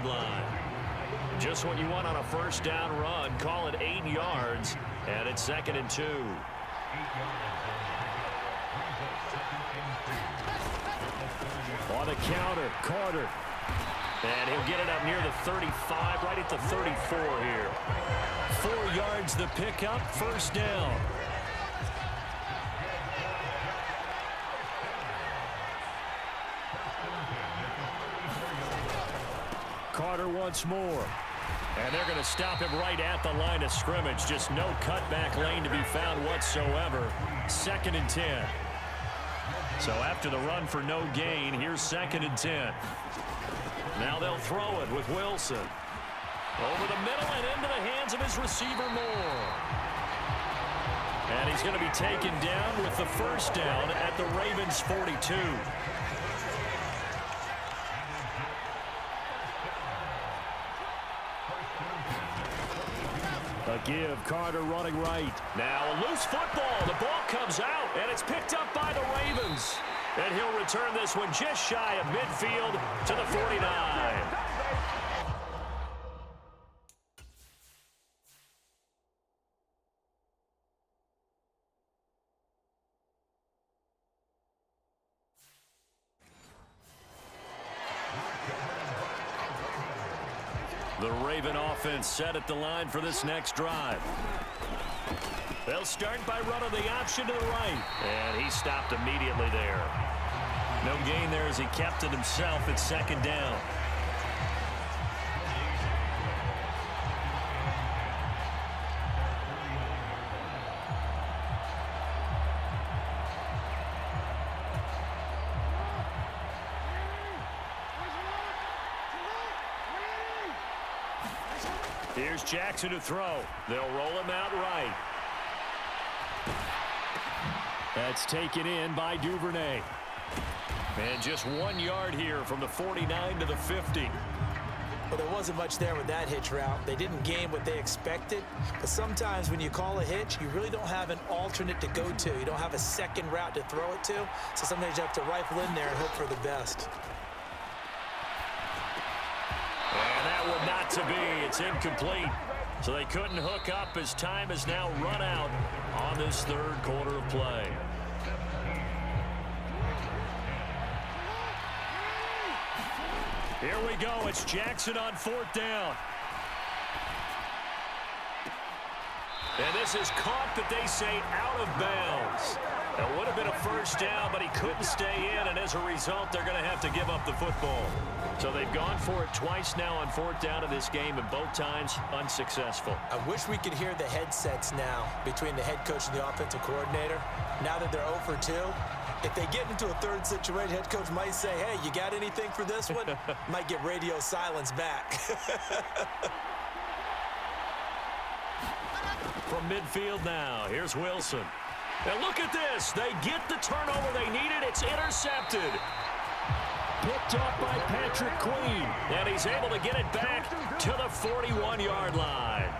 40-yard line. Just what you want on a first down run. Call it 8 yards, and it's 2nd and 2. On the counter, Carter. And he'll get it up near the 35, right at the 34 here. 4 yards the pickup, first down. Carter once more. And they're going to stop him right at the line of scrimmage. Just no cutback lane to be found whatsoever. 2nd and 10. So after the run for no gain, here's 2nd and 10. Now they'll throw it with Wilson. Over the middle and into the hands of his receiver Moore. And he's going to be taken down with the first down at the Ravens' 42. A give, Carter running right. Now a loose football. The ball comes out, and it's picked up by the Ravens. And he'll return this one just shy of midfield to the 49. The Raven offense set at the line for this next drive. They'll start by running the option to the right. And he stopped immediately there. No gain there as he kept it himself at 2nd down. Here's Jackson to throw. They'll roll him out right. That's taken in by Duvernay. And just 1 yard here from the 49 to the 50. Well, there wasn't much there with that hitch route. They didn't gain what they expected. But sometimes when you call a hitch, you really don't have an alternate to go to. You don't have a second route to throw it to. So sometimes you have to rifle in there and hope for the best. And that one not to be. It's incomplete. So they couldn't hook up as time has now run out on this 3rd quarter of play. Here we go. It's Jackson on 4th down. And this is caught, but they say out of bounds. It would have been a first down, but he couldn't stay in, and as a result, they're going to have to give up the football. So they've gone for it twice now on 4th down in this game, and both times unsuccessful. I wish we could hear the headsets now between the head coach and the offensive coordinator. Now that they're 0 for 2, if they get into a 3rd situation, head coach might say, hey, you got anything for this one? Might get radio silence back. From midfield now, here's Wilson. And look at this. They get the turnover they needed. It's intercepted. Picked off by Patrick Queen. And he's able to get it back to the 41-yard line.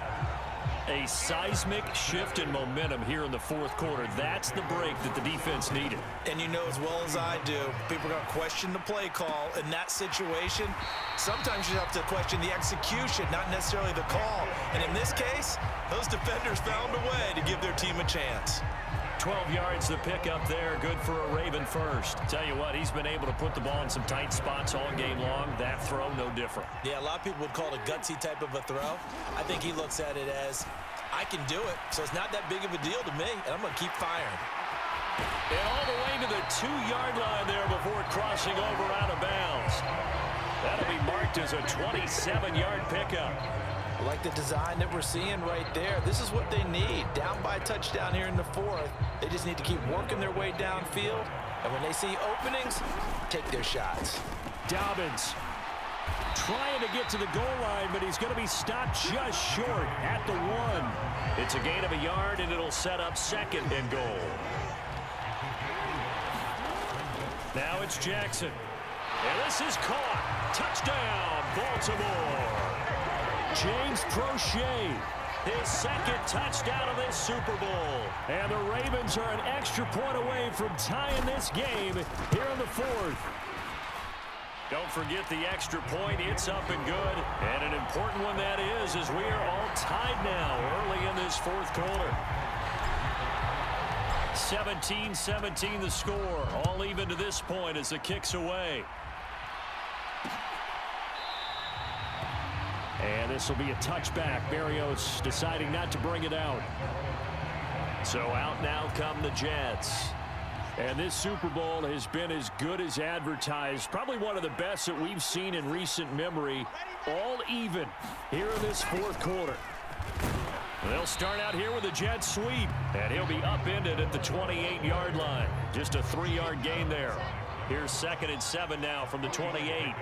A seismic shift in momentum here in the 4th quarter. That's the break that the defense needed. And you know as well as I do, people are going to question the play call in that situation. Sometimes you have to question the execution, not necessarily the call. And in this case, those defenders found a way to give their team a chance. 12 yards to pick up there. Good for a Raven first. Tell you what, he's been able to put the ball in some tight spots all game long. That throw, no different. Yeah, a lot of people would call it a gutsy type of a throw. I think he looks at it as, I can do it, so it's not that big of a deal to me, and I'm going to keep firing. And all the way to the 2-yard line there before crossing over out of bounds. That'll be marked as a 27-yard pickup. I like the design that we're seeing right there. This is what they need. Down by a touchdown here in the 4th. They just need to keep working their way downfield. And when they see openings, take their shots. Dobbins trying to get to the goal line, but he's going to be stopped just short at the 1. It's a gain of a yard, and it'll set up 2nd and goal. Now it's Jackson. And this is caught. Touchdown, Baltimore. James Prochet, his 2nd touchdown of this Super Bowl. And the Ravens are an extra point away from tying this game here in the 4th. Don't forget the extra point. It's up and good. And an important one that is, as we are all tied now early in this fourth quarter. 17-17 the score. All even to this point as the kick's away. And this will be a touchback. Berrios deciding not to bring it out. So out now come the Jets. And this Super Bowl has been as good as advertised. Probably one of the best that we've seen in recent memory. All even here in this fourth quarter. They'll start out here with a jet sweep. And he'll be upended at the 28-yard line. Just a 3-yard gain there. Here's 2nd and 7 now from the 28.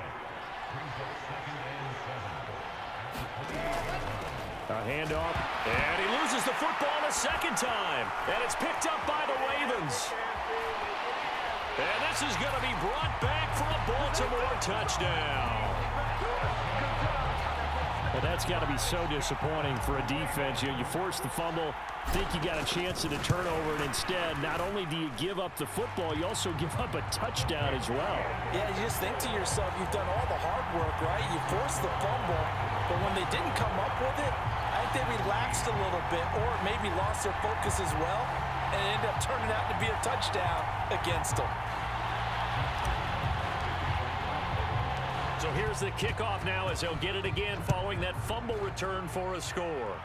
A handoff. And he loses the football a second time. And it's picked up by the Ravens. And this is going to be brought back for a Baltimore touchdown. Well, that's got to be so disappointing for a defense. You force the fumble, think you got a chance at a turnover, and instead, not only do you give up the football, you also give up a touchdown as well. Yeah, you just think to yourself, you've done all the hard work, right? You forced the fumble, but when they didn't come up with it, I think they relaxed a little bit or maybe lost their focus as well, and it ended up turning out to be a touchdown against them. So here's the kickoff now as they'll get it again following that fumble return for a score.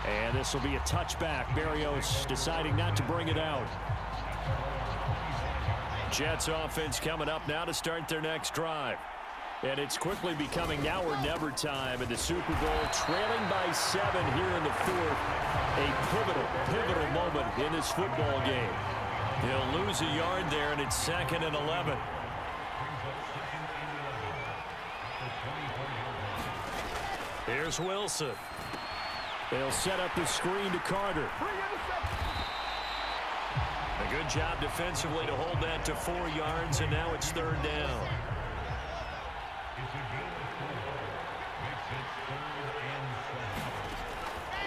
And this will be a touchback. Berrios deciding not to bring it out. Jets offense coming up now to start their next drive. And it's quickly becoming now or never time in the Super Bowl, trailing by 7 here in the fourth. A pivotal moment in this football game. He'll lose a yard there, and it's 2nd and 11. Here's Wilson. They'll set up the screen to Carter. A good job defensively to hold that to 4 yards, and now it's 3rd down.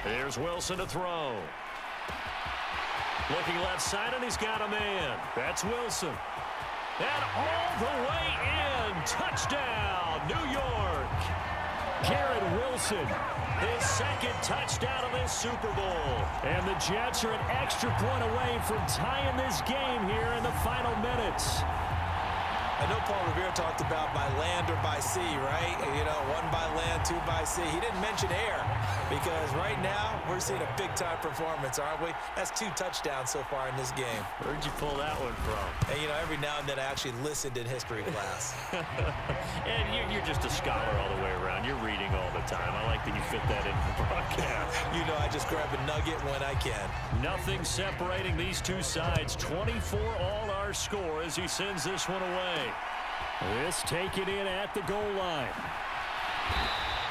Here's Wilson to throw. Looking left side, and he's got a man. That's Wilson. And all the way in. Touchdown, New York. Garrett Wilson, his 2nd touchdown of this Super Bowl. And the Jets are an extra point away from tying this game here in the final minutes. I know Paul Revere talked about by land or by sea, right? You know, 1 by land, 2 by sea. He didn't mention air because right now we're seeing a big-time performance, aren't we? That's 2 touchdowns so far in this game. Where'd you pull that one from? And, you know, every now and then I actually listened in history class. And you're just a scholar all the way around. You're reading all the time. I like that you fit that into the broadcast. You know, I just grab a nugget when I can. Nothing separating these two sides. 24 all our score as he sends this one away. This taken in at the goal line.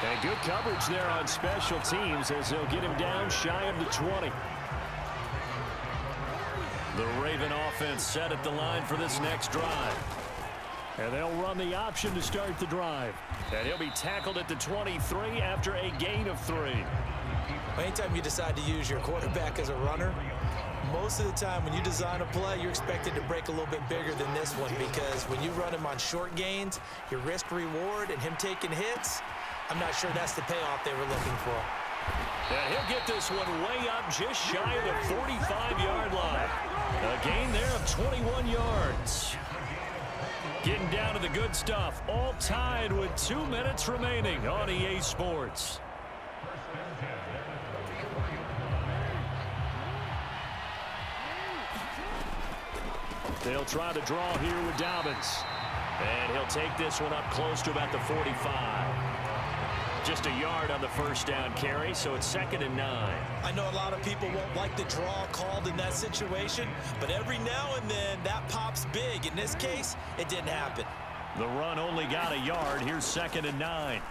And good coverage there on special teams as they'll get him down shy of the 20. The Raven offense set at the line for this next drive. And they'll run the option to start the drive. And he'll be tackled at the 23 after a gain of 3. Anytime you decide to use your quarterback as a runner, most of the time when you design a play, you're expected to break a little bit bigger than this one because when you run him on short gains, your risk-reward and him taking hits, I'm not sure that's the payoff they were looking for. And he'll get this one way up just shy of the 45-yard line. A gain there of 21 yards. Getting down to the good stuff, all tied with 2 minutes remaining on EA Sports. They'll try to draw here with Dobbins. And he'll take this one up close to about the 45. Just a yard on the first down carry, so it's 2nd and 9. I know a lot of people won't like the draw called in that situation, but every now and then that pops big. In this case, it didn't happen. The run only got a yard. Here's 2nd and 9.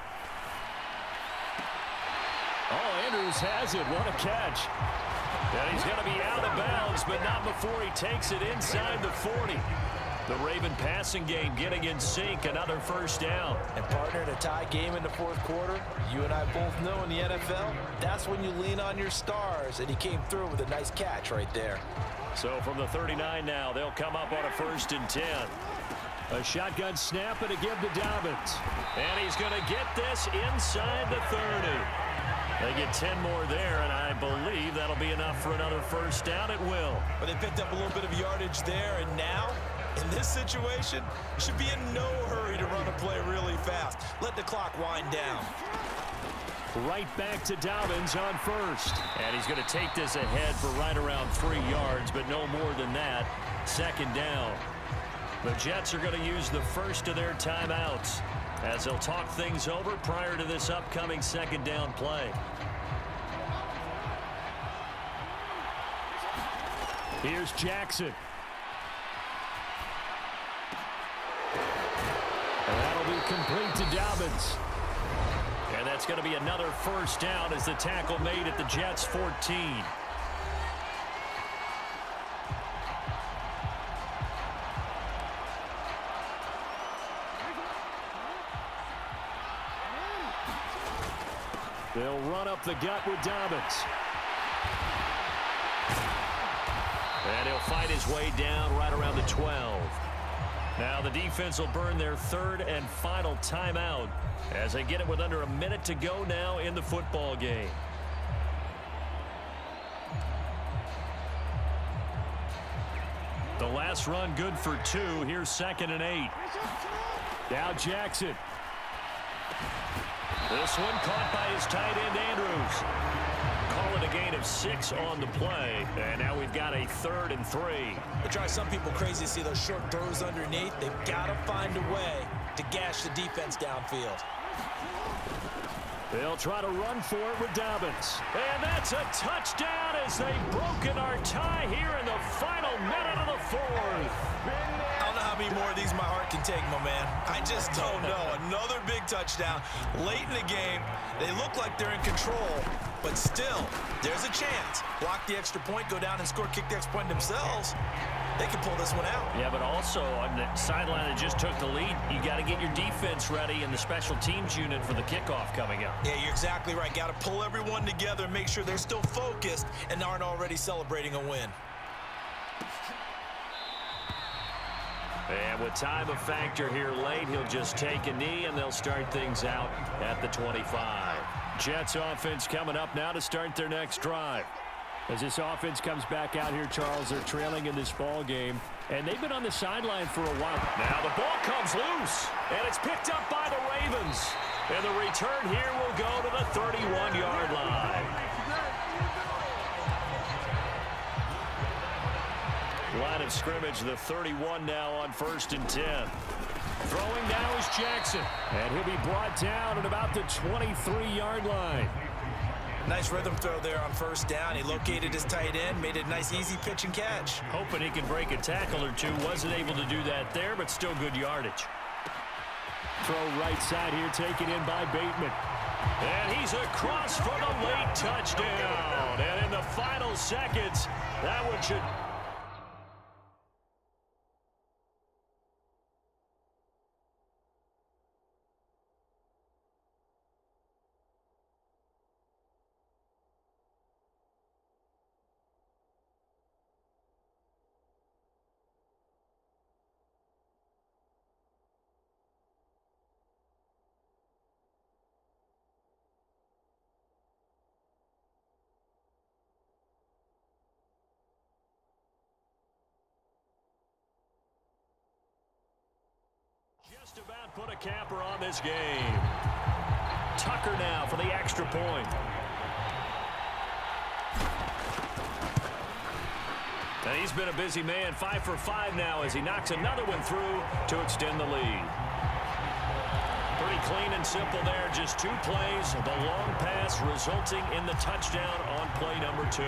Oh, Andrews has it. What a catch. And he's going to be out of bounds, but not before he takes it inside the 40. The Raven passing game getting in sync, another first down. And partner, in a tie game in the fourth quarter, you and I both know in the NFL, that's when you lean on your stars, and he came through with a nice catch right there. So from the 39 now, they'll come up on a 1st and 10. A shotgun snap and a give to Dobbins. And he's going to get this inside the 30. They get 10 more there, and I believe that'll be enough for another first down. It will. But they picked up a little bit of yardage there, and now, in this situation, you should be in no hurry to run a play really fast. Let the clock wind down. Right back to Dobbins on 1st. And he's going to take this ahead for right around 3 yards, but no more than that. 2nd down. The Jets are going to use the first of their timeouts as they'll talk things over prior to this upcoming 2nd down play. Here's Jackson. And that'll be complete to Dobbins. And that's going to be another first down as the tackle made at the Jets' 14. They'll run up the gut with Dobbins. And he'll fight his way down right around the 12. Now the defense will burn their 3rd and final timeout as they get it with under a minute to go now in the football game. The last run good for 2. Here's 2nd and 8. Now Jackson. This one caught by his tight end, Andrews. Call it a gain of 6 on the play. And now we've got a 3rd and 3. It drives some people crazy to see those short throws underneath. They've got to find a way to gash the defense downfield. They'll try to run for it with Dobbins. And that's a touchdown as they've broken our tie here in the final minute of the 4th. I don't know how many more of these my heart can take, my man. I just don't know. Another big touchdown late in the game. They look like they're in control, but still, there's a chance. Block the extra point, go down and score, kick the extra point themselves. They can pull this one out. Yeah, but also on the sideline that just took the lead, you got to get your defense ready and the special teams unit for the kickoff coming up. Yeah, you're exactly right. Got to pull everyone together and make sure they're still focused and aren't already celebrating a win. And with time a factor here late, he'll just take a knee and they'll start things out at the 25. Jets offense coming up now to start their next drive. As this offense comes back out here, Charles, they're trailing in this ball game, and they've been on the sideline for a while. Now the ball comes loose, and it's picked up by the Ravens. And the return here will go to the 31-yard line. Line of scrimmage, the 31 now on 1st and 10. Throwing now is Jackson, and he'll be brought down at about the 23-yard line. Nice rhythm throw there on 1st down. He located his tight end, made a nice easy pitch and catch. Hoping he can break a tackle or two. Wasn't able to do that there, but still good yardage. Throw right side here, taken in by Bateman. And he's across for the late touchdown. And in the final seconds, that one should... Just about put a capper on this game. Tucker now for the extra point. And he's been a busy man, 5 for 5 now as he knocks another one through to extend the lead. Pretty clean and simple there, just 2 plays. The long pass resulting in the touchdown on play number 2.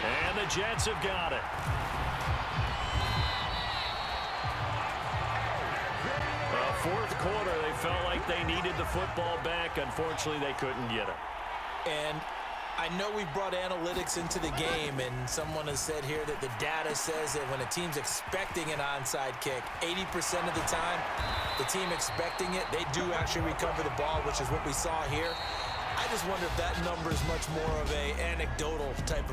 And the Jets have got it. Fourth quarter, they felt like they needed the football back. Unfortunately, they couldn't get it. And I know we brought analytics into the game, and someone has said here that the data says that when a team's expecting an onside kick, 80% of the time, the team expecting it, they do actually recover the ball, which is what we saw here. I just wonder if that number is much more of an anecdotal type of